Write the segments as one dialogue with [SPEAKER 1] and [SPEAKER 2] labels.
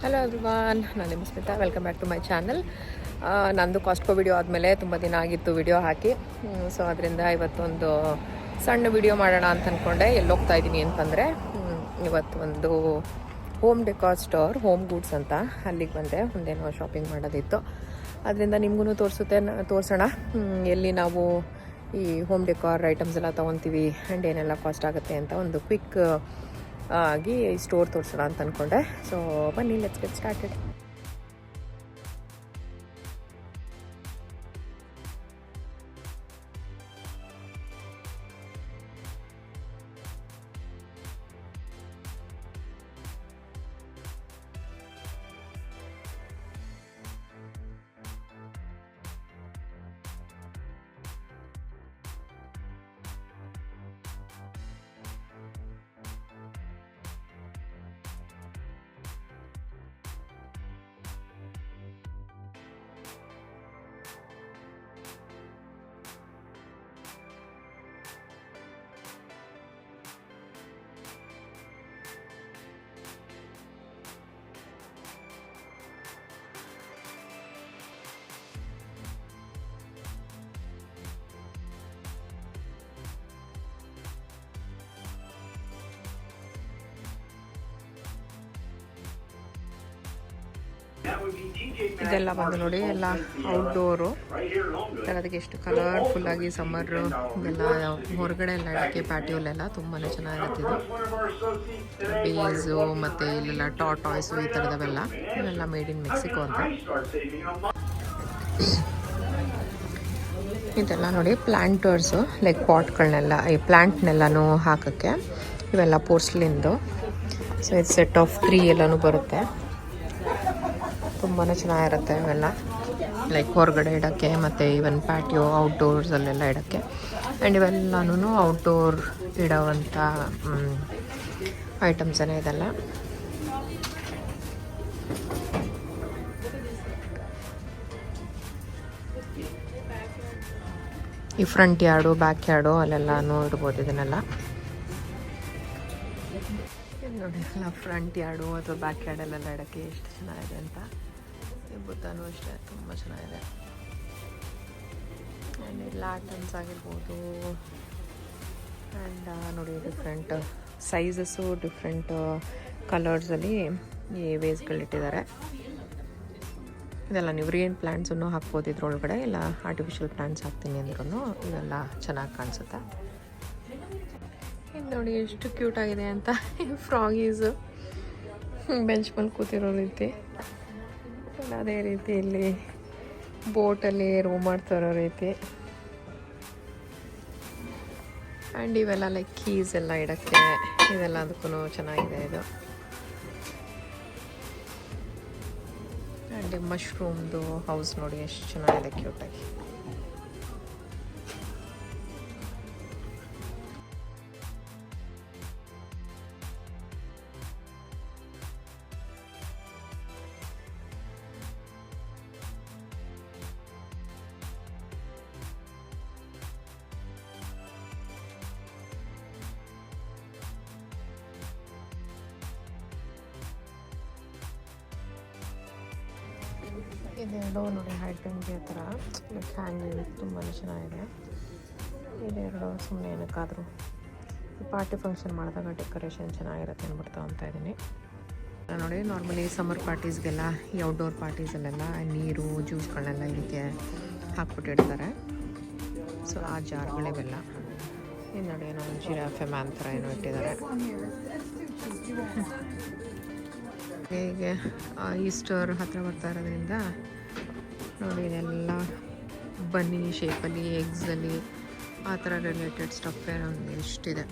[SPEAKER 1] Hello everyone, ನಾನು ನಿಮ್ಮ Smita. Welcome back to my channel. ನಂದು ಕಾಸ್ಟ್ಕೋ ವಿಡಿಯೋ ಆದಮೇಲೆ ತುಂಬ ದಿನ ಆಗಿತ್ತು ವಿಡಿಯೋ ಹಾಕಿ. ಸೊ ಅದರಿಂದ ಇವತ್ತೊಂದು ಸಣ್ಣ ವಿಡಿಯೋ ಮಾಡೋಣ ಅಂತ ಅಂದ್ಕೊಂಡೆ. ಎಲ್ಲಿ ಹೋಗ್ತಾ ಇದ್ದೀನಿ ಅಂತಂದರೆ, ಇವತ್ತು ಒಂದು home decor store, home goods ಅಂತ, ಅಲ್ಲಿಗೆ ಬಂದೆ. ಒಂದೇನೋ ಶಾಪಿಂಗ್ ಮಾಡೋದಿತ್ತು, ಅದರಿಂದ ನಿಮಗೂ ತೋರಿಸೋಣ ಎಲ್ಲಿ ನಾವು ಈ ಹೋಮ್ ಡೆಕಾರ್ ಐಟಮ್ಸ್ ಎಲ್ಲ ತೊಗೊತೀವಿ ಆ್ಯಂಡ್ ಏನೆಲ್ಲ ಕಾಸ್ಟ್ ಆಗುತ್ತೆ ಅಂತ ಒಂದು ಕ್ವಿಕ್ ಆಗಿ ಸ್ಟೋರ್ ತೋರಿಸೋಣ ಅಂತ ಅಂದ್ಕೊಂಡೆ. ಸೊ ಬನ್ನಿ, ಲೆಟ್ಸ್ ಗೆಟ್ ಸ್ಟಾರ್ಟೆಡ್. ಇದೆಲ್ಲ ಬಂದು ನೋಡಿ, ಎಲ್ಲ ಔಟ್ಡೋರು. ಅದಕ್ಕೆ ಎಷ್ಟು ಕಲರ್ಫುಲ್ಲಾಗಿ ಸಮ್ಮರ್ ಇದೆಲ್ಲ ಹೊರಗಡೆ ಎಲ್ಲ ಇಡೋಕ್ಕೆ ಪ್ಯಾಟಿಯೋಲೆಲ್ಲ ತುಂಬಾ ಚೆನ್ನಾಗಿರುತ್ತೆ. ಇದು ಬೀಸು ಮತ್ತು ಇಲ್ಲೆಲ್ಲ ಟಾಯ್ಸು ಈ ಥರದವೆಲ್ಲ, ಇವೆಲ್ಲ ಮೇಡ್ ಇನ್ ಮೆಕ್ಸಿಕೋ ಅಂತ. ಇದೆಲ್ಲ ನೋಡಿ ಪ್ಲ್ಯಾಂಟರ್ಸು, ಲೈಕ್ ಪಾಟ್ಗಳನ್ನೆಲ್ಲ, ಈ ಪ್ಲ್ಯಾಂಟ್ನೆಲ್ಲನೂ ಹಾಕೋಕ್ಕೆ. ಇವೆಲ್ಲ ಪೋರ್ಸ್ಲಿಂದು. ಸೊ ಇದು ಸೆಟ್ ಆಫ್ 3 ಎಲ್ಲನೂ ಬರುತ್ತೆ. ತುಂಬಾ ಚೆನ್ನಾಗಿರುತ್ತೆ ಇವೆಲ್ಲ, ಲೈಕ್ ಹೊರಗಡೆ ಇಡೋಕ್ಕೆ ಮತ್ತು ಈವನ್ ಪ್ಯಾಟಿಯೋ ಔಟ್ಡೋರ್ಸಲ್ಲೆಲ್ಲ ಇಡೋಕ್ಕೆ. ಆ್ಯಂಡ್ ಇವೆಲ್ಲನೂ ಔಟ್ಡೋರ್ ಇಡೋವಂಥ ಐಟಮ್ಸೇ ಇದೆಲ್ಲ. ಈ ಫ್ರಂಟ್ ಯಾರ್ಡು, ಬ್ಯಾಕ್ ಯಾರ್ಡು ಅಲ್ಲೆಲ್ಲನೂ ಇಡ್ಬೋದು ಇದನ್ನೆಲ್ಲ. ನೋಡಿ, ಎಲ್ಲ ಫ್ರಂಟ್ ಯಾರ್ಡು ಅಥವಾ ಬ್ಯಾಕ್ ಯಾರ್ಡಲ್ಲೆಲ್ಲ ಇಡೋಕ್ಕೆ ಎಷ್ಟು ಚೆನ್ನಾಗಿದೆ ಅಂತ. ಈ ಬುತ್ತನೂ ಅಷ್ಟೇ ತುಂಬ ಚೆನ್ನಾಗಿದೆ. ಆ್ಯಂಡ್ ಎಲ್ಲ ಐಟಮ್ಸ್ ಆಗಿರ್ಬೋದು. ಆ್ಯಂಡ್ ನೋಡಿ, ಡಿಫ್ರೆಂಟ್ ಸೈಜಸ್ಸು, ಡಿಫ್ರೆಂಟ್ ಕಲರ್ಸಲ್ಲಿ ಈ ವೇಸ್ಗಳಿಟ್ಟಿದ್ದಾರೆ. ಇದೆಲ್ಲ ನೀವು ರಿಯಲ್ ಪ್ಲ್ಯಾಂಟ್ಸನ್ನು ಹಾಕ್ಬೋದು ಇದ್ರೊಳಗಡೆ, ಇಲ್ಲ ಆರ್ಟಿಫಿಷಿಯಲ್ ಪ್ಲ್ಯಾಂಟ್ಸ್ ಹಾಕ್ತೀನಿ ಅಂದ್ರೂ ಇದೆಲ್ಲ ಚೆನ್ನಾಗಿ ಕಾಣಿಸುತ್ತೆ. ಇದು ನೋಡಿ ಎಷ್ಟು ಕ್ಯೂಟ್ ಆಗಿದೆ ಅಂತ. ಫ್ರಾಗೀಸು ಬೆಂಚ್ ಮೇಲೆ ಕೂತಿರೋ ರೀತಿ, ಅದೇ ರೀತಿ ಇಲ್ಲಿ ಬೋಟಲ್ಲಿ ರೋ ಮಾಡ್ತಿರೋ ರೀತಿ. ಆ್ಯಂಡ್ ಇವೆಲ್ಲ ಲೈಕ್ ಕೀಸ್ ಎಲ್ಲ ಇಡೋಕ್ಕೆ, ಇದೆಲ್ಲ ಅದಕ್ಕೂ ಚೆನ್ನಾಗಿದೆ ಇದು. ಆ್ಯಂಡ್ ಮಶ್ರೂಮ್ದು ಹೌಸ್ ನೋಡಿ ಎಷ್ಟು ಚೆನ್ನಾಗಿದೆ, ಕ್ಯೂಟಾಗಿ. ಇದೆರಡು ನೋಡಿ ಹೈಟೆಂಗೆ ಥರ ಲೈಕ್ ಹ್ಯಾಂಗಿಂಗ್ ತುಂಬಾ ಚೆನ್ನಾಗಿದೆ. ಇದೆರಡು ಸುಮ್ಮನೆ ಏನಕ್ಕಾದರೂ ಪಾರ್ಟಿ ಫಂಕ್ಷನ್ ಮಾಡಿದಾಗ ಡೆಕೋರೇಷನ್ ಚೆನ್ನಾಗಿರುತ್ತೆ ಅಂದ್ಬಿಟ್ಟು ತೊಗೊತಾ ಇದ್ದೀನಿ. ನೋಡಿ, ನಾರ್ಮಲಿ ಸಮ್ಮರ್ ಪಾರ್ಟೀಸ್ಗೆಲ್ಲ, ಈ ಔಟ್ಡೋರ್ ಪಾರ್ಟೀಸಲ್ಲೆಲ್ಲ ನೀರು, ಜ್ಯೂಸ್ಗಳನ್ನೆಲ್ಲ ಇದಕ್ಕೆ ಹಾಕ್ಬಿಟ್ಟಿಡ್ತಾರೆ. ಸೊ ಆ ಜಾರ್ಗಳಿವೆಲ್ಲ. ಇದು ನೋಡಿ, ಏನೋ ಜಿರಾಫೆ ಮ್ಯಾನ್ ಥರ ಏನೋ ಇಟ್ಟಿದ್ದಾರೆ. ಹೀಗೆ ಈಸ್ಟರ್ ಹತ್ತಿರ ಬರ್ತಾ ಇರೋದ್ರಿಂದ ನೋಡಿ, ಇದೆಲ್ಲ ಬನ್ನಿ ಶೇಪಲ್ಲಿ, ಎಗ್ಸಲ್ಲಿ ಆ ಥರ ರಿಲೇಟೆಡ್ ಸ್ಟಫ್ ಒಂದು ಎಷ್ಟಿದೆ.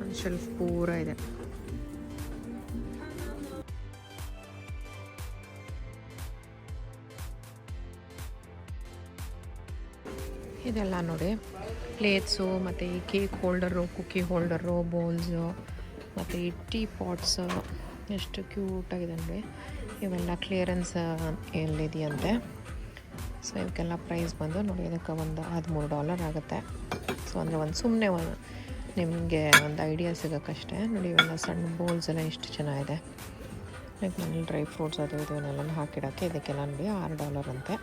[SPEAKER 1] ಒಂದು ಶೆಲ್ಫ್ ಪೂರ ಇದೆ. ಇದೆಲ್ಲ ನೋಡಿ ಪ್ಲೇಟ್ಸು, ಮತ್ತು ಈ ಕೇಕ್ ಹೋಲ್ಡರು, ಕುಕ್ಕಿ ಹೋಲ್ಡರು, ಬೌಲ್ಸು, ಮತ್ತು ಈ ಟೀ ಪಾಟ್ಸು ಎಷ್ಟು ಕ್ಯೂಟಾಗಿದೆ ನೋಡಿ. ಇವೆಲ್ಲ ಕ್ಲಿಯರೆನ್ಸ್ ಎಲ್ಲಿದೆಯಂತೆ. ಸೊ ಇವಕ್ಕೆಲ್ಲ ಪ್ರೈಸ್ ಬಂದು ನೋಡಿ, ಇದಕ್ಕೆ ಒಂದು $13 ಆಗುತ್ತೆ. ಸೊ ಅಂದರೆ ಒಂದು ಸುಮ್ಮನೆ ನಿಮಗೆ ಒಂದು ಐಡಿಯಾ ಸಿಗೋಕ್ಕಷ್ಟೇ. ನೋಡಿ, ಇವೆಲ್ಲ ಸಣ್ಣ ಬೌಲ್ಸ್ ಎಲ್ಲ ಎಷ್ಟು ಚೆನ್ನಾಗಿದೆ. ಲೈಕ್ ಮನೇಲಿ ಡ್ರೈ ಫ್ರೂಟ್ಸ್ ಅದು ಇದನ್ನೆಲ್ಲ ಹಾಕಿಡೋಕ್ಕೆ ಇದಕ್ಕೆಲ್ಲ ನೋಡಿ $6 ಅಂತೆ.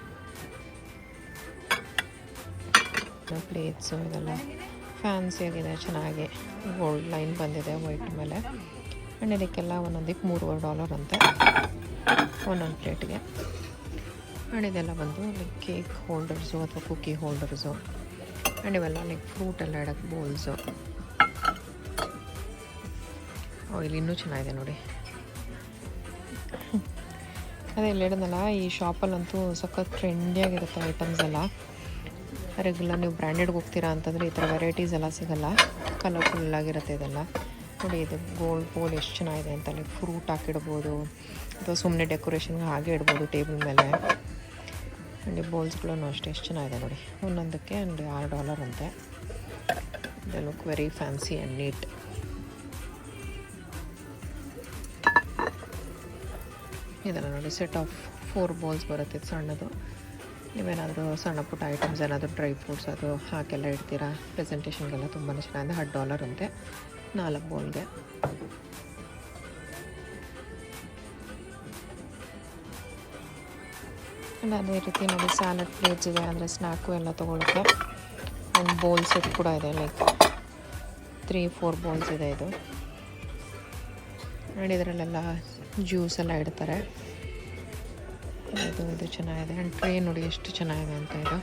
[SPEAKER 1] ಪ್ಲೇಟ್ಸು ಇದೆಲ್ಲ ಫ್ಯಾನ್ಸಿಯಾಗಿದೆ, ಚೆನ್ನಾಗಿ ಗೋಲ್ಡ್ ಲೈನ್ ಬಂದಿದೆ ವೈಟ್ ಮೇಲೆ. ಆ್ಯಂಡ್ ಇದಕ್ಕೆಲ್ಲ ಒಂದೊಂದಕ್ಕೆ $3.25 ಅಂತೆ ಒಂದೊಂದು ಪ್ಲೇಟ್ಗೆ. ಆ್ಯಂಡ್ ಇದೆಲ್ಲ ಬಂದು ಲೈಕ್ ಕೇಕ್ ಹೋಲ್ಡರ್ಸು ಅಥವಾ ಕುಕ್ಕಿ ಹೋಲ್ಡರ್ಸು. ಆ್ಯಂಡ್ ಇವೆಲ್ಲ ಲೈಕ್ ಫ್ರೂಟ್ ಎಲ್ಲ ಇಡೋಕ್ಕೆ ಬೌಲ್ಸು. ಇಲ್ಲಿ ಇನ್ನೂ ಚೆನ್ನಾಗಿದೆ ನೋಡಿ. ಅದೇ ಇಲ್ಲಿ ಹೇಳಿದ್ನಲ್ಲ, ಈ ಶಾಪಲ್ಲಂತೂ ಸಖತ್ ಟ್ರೆಂಡಿಯಾಗಿರುತ್ತೆ ಐಟಮ್ಸ್ ಎಲ್ಲ. ರೆಗ್ಯುಲರ್ ನೀವು ಬ್ರ್ಯಾಂಡೆಡ್ಗೆ ಹೋಗ್ತೀರಾ ಅಂತಂದರೆ ಈ ಥರ ವೆರೈಟೀಸ್ ಎಲ್ಲ ಸಿಗೋಲ್ಲ. ಕಲರ್ಫುಲ್ ಆಗಿರುತ್ತೆ ಇದೆಲ್ಲ ನೋಡಿ. ಇದು ಗೋಲ್ಡ್ ಬೌಲ್ ಎಷ್ಟು ಚೆನ್ನಾಗಿದೆ ಅಂತ, ಲೈಕ್ ಫ್ರೂಟ್ ಹಾಕಿಡ್ಬೋದು ಅಥವಾ ಸುಮ್ಮನೆ ಡೆಕೋರೇಷನ್ಗೆ ಹಾಗೆ ಇಡ್ಬೋದು ಟೇಬಲ್ ಮೇಲೆ. ಆ್ಯಂಡ್ ಈ ಬೌಲ್ಸ್ಗಳೂ ಅಷ್ಟೇ ಎಷ್ಟು ಚೆನ್ನಾಗಿದೆ ನೋಡಿ. ಒಂದೊಂದಕ್ಕೆ ಒಂದು $6 ಅಂತೆ. They look very fancy and neat. ಇದೆಲ್ಲ ನೋಡಿ ಸೆಟ್ ಆಫ್ 4 ಬೌಲ್ಸ್ ಬರುತ್ತೆ. ಇದು ಸಣ್ಣದು. ನೀವೇನಾದರೂ ಸಣ್ಣ ಪುಟ್ಟ ಐಟಮ್ಸ್ ಏನಾದರೂ ಡ್ರೈ ಫ್ರೂಟ್ಸ್ ಅದು ಹಾಕೆಲ್ಲ ಇಡ್ತೀರಾ ಪ್ರೆಸೆಂಟೇಷನ್ಗೆಲ್ಲ ತುಂಬಾ ಚೆನ್ನಾಗಿದೆ. $10 ಅಂತೆ 4 ಬೌಲ್ಗೆ. ಆ್ಯಂಡ್ ಅದೇ ರೀತಿ ನೋಡಿ ಸ್ಯಾಲಡ್ ಪ್ಲೇಟ್ಸ್ ಇದೆ, ಅಂದರೆ ಸ್ನ್ಯಾಕು ಎಲ್ಲ ತೊಗೊಳಕ್ಕೆ. ಆ್ಯಂಡ್ ಬೌಲ್ ಸೆಟ್ ಕೂಡ ಇದೆ, ಲೈಕ್ 3-4 ಬೌಲ್ಸ್ ಇದೆ ಇದು. ಆ್ಯಂಡ್ ಇದರಲ್ಲೆಲ್ಲ ಜ್ಯೂಸ್ ಎಲ್ಲ ಇಡ್ತಾರೆ. ಇದು ಚೆನ್ನಾಗಿದೆ. ಆ್ಯಂಡ್ ಟ್ರೇ ನೋಡಿ ಎಷ್ಟು ಚೆನ್ನಾಗಿದೆ ಅಂತ. ಇದು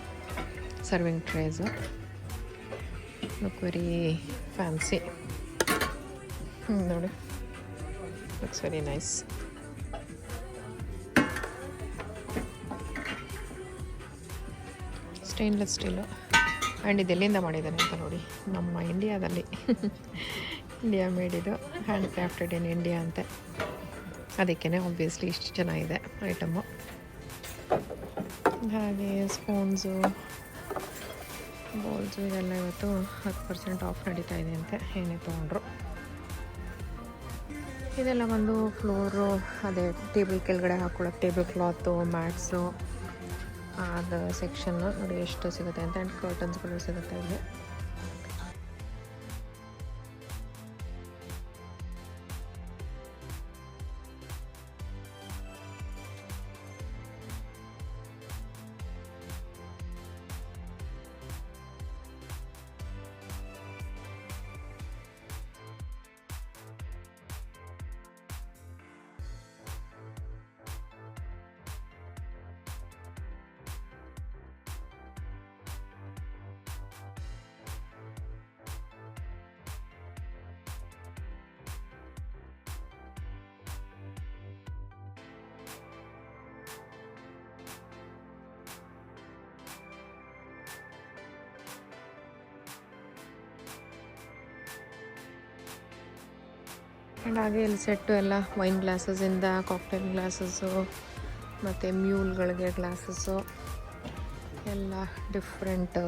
[SPEAKER 1] serving trays look very fancy ನೋಡಿ. Looks very nice. Stainless steel. And ಇದೆಲ್ಲಿಂದ ಮಾಡಿದ್ದಾನೆ ಅಂತ ನೋಡಿ, ನಮ್ಮ ಇಂಡಿಯಾದಲ್ಲಿ ಇಂಡಿಯಾ ಮೇಡಿದು, ಹ್ಯಾಂಡ್ ಕ್ರಾಫ್ಟೆಡ್ ಇನ್ ಇಂಡಿಯಾ ಅಂತೆ. ಅದಕ್ಕೇ ಆಬ್ವಿಯಸ್ಲಿ ಇಷ್ಟು ಚೆನ್ನಾಗಿದೆ ಐಟಮು. ಹಾಗೆ ಸ್ಪೂನ್ಸು ಬೌಲ್ಸು ಇದೆಲ್ಲ ಇವತ್ತು 10% ಆಫ್ ನಡೀತಾ ಇದೆ ಅಂತೆ ಏನೇ ತೊಗೊಂಡ್ರು. ಇದೆಲ್ಲ ಬಂದು ಫ್ಲೋರು, ಅದೇ ಟೇಬಲ್ ಕೆಳಗಡೆ ಹಾಕ್ಕೊಳಕ್ಕೆ ಟೇಬಲ್ ಕ್ಲಾತು, ಮ್ಯಾಟ್ಸು, ಅದು ಸೆಕ್ಷನ್ನು ನೋಡಿ ಎಷ್ಟು ಸಿಗುತ್ತೆ ಅಂತ. ಆ್ಯಂಡ್ ಕರ್ಟನ್ಸ್ಗಳು ಸಿಗುತ್ತೆ ಇಲ್ಲಿ. ಆ್ಯಂಡ್ ಹಾಗೆ ಇಲ್ಲಿ ಸೆಟ್ಟು ಎಲ್ಲ ವೈನ್ ಗ್ಲಾಸಸ್ಸಿಂದ ಕಾಕ್ಟೇಲ್ ಗ್ಲಾಸಸ್ಸು ಮತ್ತು ಮ್ಯೂಲ್ಗಳಿಗೆ ಗ್ಲಾಸಸ್ಸು ಎಲ್ಲ ಡಿಫ್ರೆಂಟ್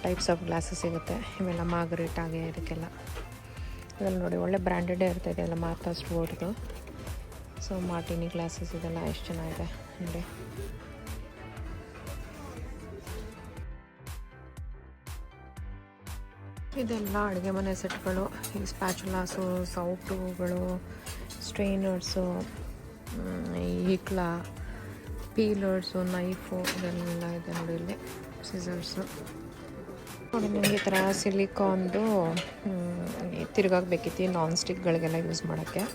[SPEAKER 1] ಟೈಪ್ಸ್ ಆಫ್ ಗ್ಲಾಸಸ್ ಸಿಗುತ್ತೆ. ಇವೆಲ್ಲ ಮಾರ್ಗರೇಟಾಗೆ ಇದಕ್ಕೆಲ್ಲ. ಇದೆಲ್ಲ ನೋಡಿ ಒಳ್ಳೆ ಬ್ರ್ಯಾಂಡೆಡೇ ಇರ್ತದೆ ಎಲ್ಲ, ಮಾರ್ತಾ ಸ್ಟುವರ್ಟ್ದು. ಸೊ ಮಾರ್ಟಿನಿ ಗ್ಲಾಸಸ್ ಇದೆಲ್ಲ ಎಷ್ಟು ಚೆನ್ನಾಗಿದೆ ನೋಡಿ. ಇದೆಲ್ಲ ಅಡುಗೆ ಮನೆ ಸೆಟ್ಗಳು. ಈ ಸ್ಪ್ಯಾಚುಲಾಸು, ಸೌಟುಗಳು, ಸ್ಟ್ರೈನರ್ಸು, ಈ ಹಿಕ್ಲ, ಪೀಲರ್ಸು, ನೈಫು ಇದೆಲ್ಲ ಇದೆ ನೋಡಿ ಇಲ್ಲಿ. ಸಿಸರ್ಸು ನೋಡಿ. ನಿಮಗೆ ಈ ಥರ ಸಿಲಿಕಾನ್ದು ತಿರುಗಾಗಬೇಕಿತ್ತು ನಾನ್ ಸ್ಟಿಕ್ಗಳಿಗೆಲ್ಲ ಯೂಸ್ ಮಾಡೋಕ್ಕೆ.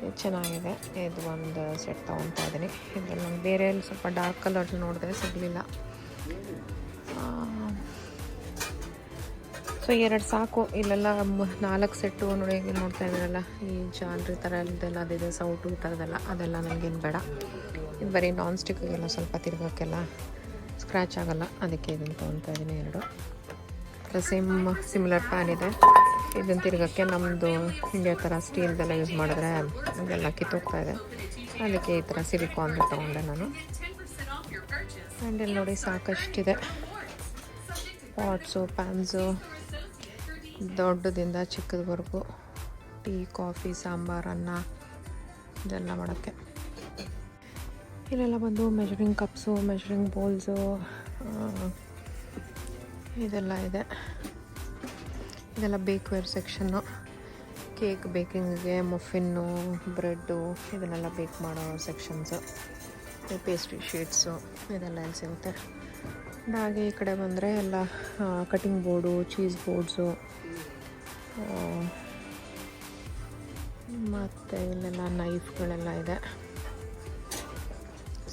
[SPEAKER 1] ಇದು ಚೆನ್ನಾಗಿದೆ. ಇದು ಒಂದು ಸೆಟ್ ತೊಗೊತಾ ಇದ್ದೀನಿ. ಇದರಲ್ಲಿ ನಾನು ಬೇರೆ ಸ್ವಲ್ಪ ಡಾರ್ಕ್ ಕಲರ್ ನೋಡಿದ್ರೆ ಸಿಗಲಿಲ್ಲ. ಸೊ 2 ಸಾಕು. ಇಲ್ಲೆಲ್ಲ 4 ಸೆಟ್ಟು ನೋಡಿ. ಈಗ ನೋಡ್ತಾ ಇದ್ದೀರಲ್ಲ ಈ ಜಾನ್ರಿ ಥರ ಇಲ್ದೆಲ್ಲ ಅದಿದೆ, ಸೌಟು ಈ ಥರದ್ದೆಲ್ಲ, ಅದೆಲ್ಲ ನನಗೇನು ಬೇಡ. ಇದು ಬರೀ ನಾನ್ ಸ್ಟಿಕ್ಗೆಲ್ಲ ಸ್ವಲ್ಪ ತಿರ್ಗೋಕ್ಕೆಲ್ಲ ಸ್ಕ್ರ್ಯಾಚ್ ಆಗೋಲ್ಲ, ಅದಕ್ಕೆ ಇದನ್ನು ತೊಗೊತಾ ಇದ್ದೀನಿ 2. ಸಿಮಿಲರ್ ಪ್ಯಾನ್ ಇದೆ. ಇದನ್ನು ತಿರ್ಗೋಕ್ಕೆ ನಮ್ಮದು ಇಂಡಿಯಾ ಥರ ಸ್ಟೀಲ್ದೆಲ್ಲ ಯೂಸ್ ಮಾಡಿದ್ರೆ ಅದೆಲ್ಲ ಕಿತ್ತೋಗ್ತಾ ಇದೆ, ಅದಕ್ಕೆ ಈ ಥರ ಸಿಲಿಕಾನ್ ತೊಗೊಂಡೆ ನಾನು. ಆ್ಯಂಡ್ ಇಲ್ಲಿ ನೋಡಿ ಸಾಕಷ್ಟಿದೆ. ಪಾಟ್ಸು, ಪ್ಯಾನ್ಸು, ದೊಡ್ಡದಿಂದ ಚಿಕ್ಕದವರೆಗೂ, ಟೀ, ಕಾಫಿ, ಸಾಂಬಾರು, ಅನ್ನ ಇದೆಲ್ಲ ಮಾಡೋಕ್ಕೆ. ಇಲ್ಲೆಲ್ಲ ಬಂದು ಮೆಜರಿಂಗ್ ಕಪ್ಸು, ಮೆಜರಿಂಗ್ ಬೌಲ್ಸು ಇದೆಲ್ಲ ಇದೆ. ಇದೆಲ್ಲ ಬೇಕ್ವೇರ್ ಸೆಕ್ಷನ್ನು. ಕೇಕ್ ಬೇಕಿಂಗಿಗೆ ಮಫಿನ್ನು, ಬ್ರೆಡ್ಡು ಇದನ್ನೆಲ್ಲ ಬೇಕ್ ಮಾಡೋ ಸೆಕ್ಷನ್ಸು, ಪೇಸ್ಟ್ರಿ ಶೀಟ್ಸು ಇದೆಲ್ಲ ಇಲ್ಲಿ ಸಿಗುತ್ತೆ. ಹಾಗೆ ಈ ಕಡೆ ಬಂದರೆ ಎಲ್ಲ ಕಟಿಂಗ್ ಬೋರ್ಡು, ಚೀಸ್ ಬೋರ್ಡ್ಸು, ಮತ್ತು ಇಲ್ಲೆಲ್ಲ ನೈಫ್ಗಳೆಲ್ಲ ಇದೆ.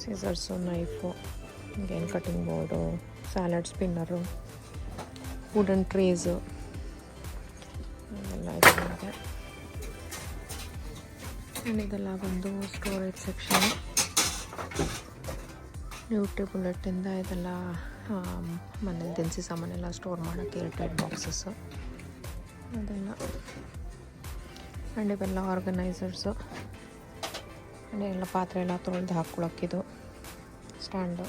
[SPEAKER 1] ಸೀಸರ್ಸು, ನೈಫು, ಗೇನ್ cutting board, salad spinners, wooden trays ಎಲ್ಲ ಇದೆ. ಆ್ಯಂಡ್ ಇದೆಲ್ಲ ಬಂದು ಸ್ಟೋರೇಜ್ ಸೆಕ್ಷನ್. ನ್ಯೂಟ್ರಿ ಬುಲೆಟ್ಟಿಂದ ಇದೆಲ್ಲ ಮನೇಲಿ ದಿನಸಿ ಸಾಮಾನೆಲ್ಲ ಸ್ಟೋರ್ ಮಾಡೋಕ್ಕೆ ಏರ್ಟೈಟ್ ಬಾಕ್ಸಸ್ಸು ಅದೆಲ್ಲ. ಆ್ಯಂಡ್ ಇವೆಲ್ಲ ಆರ್ಗನೈಸರ್ಸು. ಆ್ಯಂಡ್ ಎಲ್ಲ ಪಾತ್ರೆ ಎಲ್ಲ ತೊಳೆದು ಹಾಕ್ಕೊಳಕ್ಕಿದು ಸ್ಟ್ಯಾಂಡು.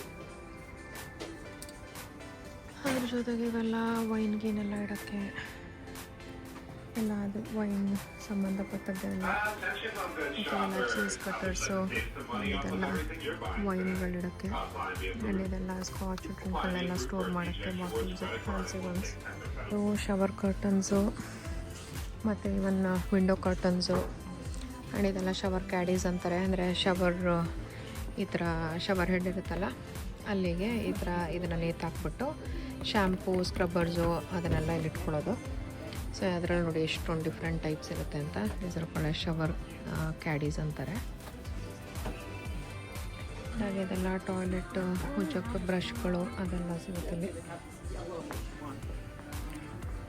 [SPEAKER 1] ಅದ್ರ ಜೊತೆಗೆ ಇವೆಲ್ಲ ವೈನ್ ಗೀನೆಲ್ಲ ಇಡೋಕ್ಕೆ ಎಲ್ಲ ಅದು ವೈನ್ ಸಂಬಂಧಪಟ್ಟದ್ದೆಲ್ಲ. ಇದೆಲ್ಲ ಚೀಸ್ ಕಟರ್ಸು, ಇದೆಲ್ಲ ವೈನ್ಗಳಿಡೋಕ್ಕೆ. ಆ್ಯಂಡ್ ಇದೆಲ್ಲ ಸ್ಕಾಚ್ ಡ್ರಿಂಕ್ಗಳನ್ನೆಲ್ಲ ಸ್ಟೋರ್ ಮಾಡೋಕ್ಕೆ bottles, fancy once. Shower curtains ಮತ್ತು ಇವನ್ ವಿಂಡೋ ಕರ್ಟನ್ಸು. ಆ್ಯಂಡ್ ಇದೆಲ್ಲ ಶವರ್ ಕ್ಯಾಡೀಸ್ ಅಂತಾರೆ. ಅಂದರೆ ಶವರ್ ಈ ಥರ ಶವರ್ ಹೆಡ್ ಇರುತ್ತಲ್ಲ ಅಲ್ಲಿಗೆ ಈ ಥರ ಇದನ್ನು ನೇತಾಕ್ಬಿಟ್ಟು ಶ್ಯಾಂಪೂ, ಸ್ಕ್ರಬ್ಬರ್ಸು ಅದನ್ನೆಲ್ಲ ಇಲ್ಲಿ ಇಟ್ಕೊಳ್ಳೋದು. ಸೊ ಅದರಲ್ಲಿ ನೋಡಿ ಎಷ್ಟೊಂದು ಡಿಫ್ರೆಂಟ್ ಟೈಪ್ಸ್ ಇರುತ್ತೆ ಅಂತ. ಇದರ ಶವರ್ ಕ್ಯಾಡೀಸ್ ಅಂತಾರೆ. ಹಾಗೆ ಇದೆಲ್ಲ ಟಾಯ್ಲೆಟ್ ಉಜ್ಜಕ್ಕೆ ಬ್ರಷ್ಗಳು ಅದೆಲ್ಲ ಸಿಗುತ್ತೆ ಇಲ್ಲಿ.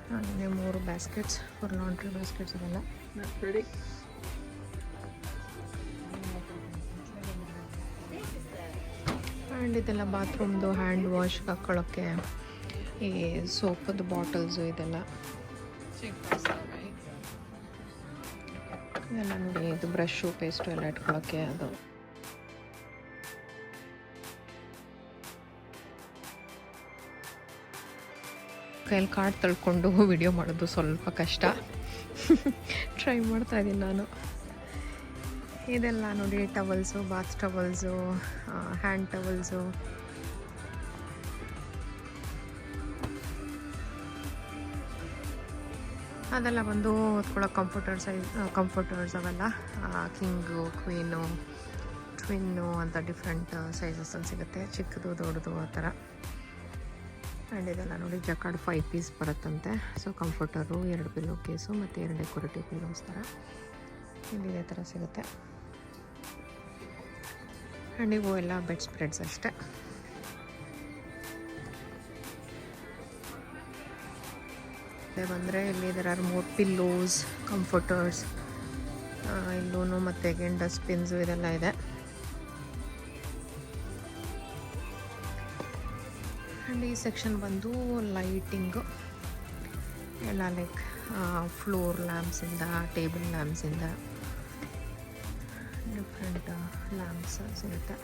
[SPEAKER 1] ಹಾಗೆ 3 ಬ್ಯಾಸ್ಕೆಟ್ಸ್ ಫಾರ್ ಲಾಂಡ್ರಿ ಬ್ಯಾಸ್ಕೆಟ್ಸ್ ಇದೆಲ್ಲ. ಆ್ಯಂಡ್ ಇದೆಲ್ಲ ಬಾತ್ರೂಮ್ದು ಹ್ಯಾಂಡ್ ವಾಶ್ ಹಾಕ್ಕೊಳ್ಳೋಕ್ಕೆ ಈ ಸೋಪದ್ದು ಬಾಟಲ್ಸು ಇದೆಲ್ಲ. ಇದೆಲ್ಲ ನೋಡಿ, ಇದು ಬ್ರಷು, ಪೇಸ್ಟು ಎಲ್ಲ ಇಟ್ಕೊಳ್ಳೋಕ್ಕೆ ಅದು. ಕೈಯಲ್ಲಿ ಕಾರ್ಡ್ ತಳ್ಕೊಂಡು ವಿಡಿಯೋ ಮಾಡೋದು ಸ್ವಲ್ಪ ಕಷ್ಟ. ಟ್ರೈ ಮಾಡ್ತಾಯಿದ್ದೀನಿ ನಾನು. ಇದೆಲ್ಲ ನೋಡಿ towels, bath towels, hand towels. ಅದೆಲ್ಲ ಬಂದು ಹೊತ್ಕೊಳ್ಳೋ ಕಂಫರ್ಟರ್ಸ್ ಅವೆಲ್ಲ ಕಿಂಗು, ಕ್ವೀನು, ಟ್ವಿನ್ನು ಅಂತ ಡಿಫ್ರೆಂಟ್ ಸೈಜಸ್ಸಲ್ಲಿ ಸಿಗುತ್ತೆ. ಚಿಕ್ಕದು, ದೊಡ್ಡದು ಆ ಥರ. ಆ್ಯಂಡ್ ಇದೆಲ್ಲ ನೋಡಿ ಜಕಾರ್ಡ್ 5 ಪೀಸ್ ಬರುತ್ತಂತೆ. ಸೊ ಕಂಫರ್ಟರು, 2 ಪಿಲ್ಲೋ ಕೇಸು ಮತ್ತು 2 ಡೆಕೋರೇಟಿವ್ ಪಿಲ್ಲೋಸ್ ಥರ ಇಲ್ಲಿ ಇದೇ ಥರ ಸಿಗುತ್ತೆ. ಆ್ಯಂಡ್ ಇವು ಎಲ್ಲ ಬೆಡ್ ಸ್ಪ್ರೆಡ್ಸ್ ಅಷ್ಟೇ. ಅದೇ ಬಂದರೆ ಇಲ್ಲಿ there are more pillows, comforters, ಇಲ್ಲೂ ಮತ್ತು ಅಗೇನ್ ಡಸ್ಟ್ಬಿನ್ಸು ಇದೆಲ್ಲ ಇದೆ. ಆ್ಯಂಡ್ ಈ ಸೆಕ್ಷನ್ ಬಂದು ಲೈಟಿಂಗು ಎಲ್ಲ, ಲೈಕ್ ಫ್ಲೋರ್ ಲ್ಯಾಂಪ್ಸಿಂದ, ಟೇಬಲ್ ಲ್ಯಾಂಪ್ಸಿಂದ ಡಿಫ್ರೆಂಟ್ ಲ್ಯಾಂಪ್ಸ್ ಸಿಗುತ್ತೆ.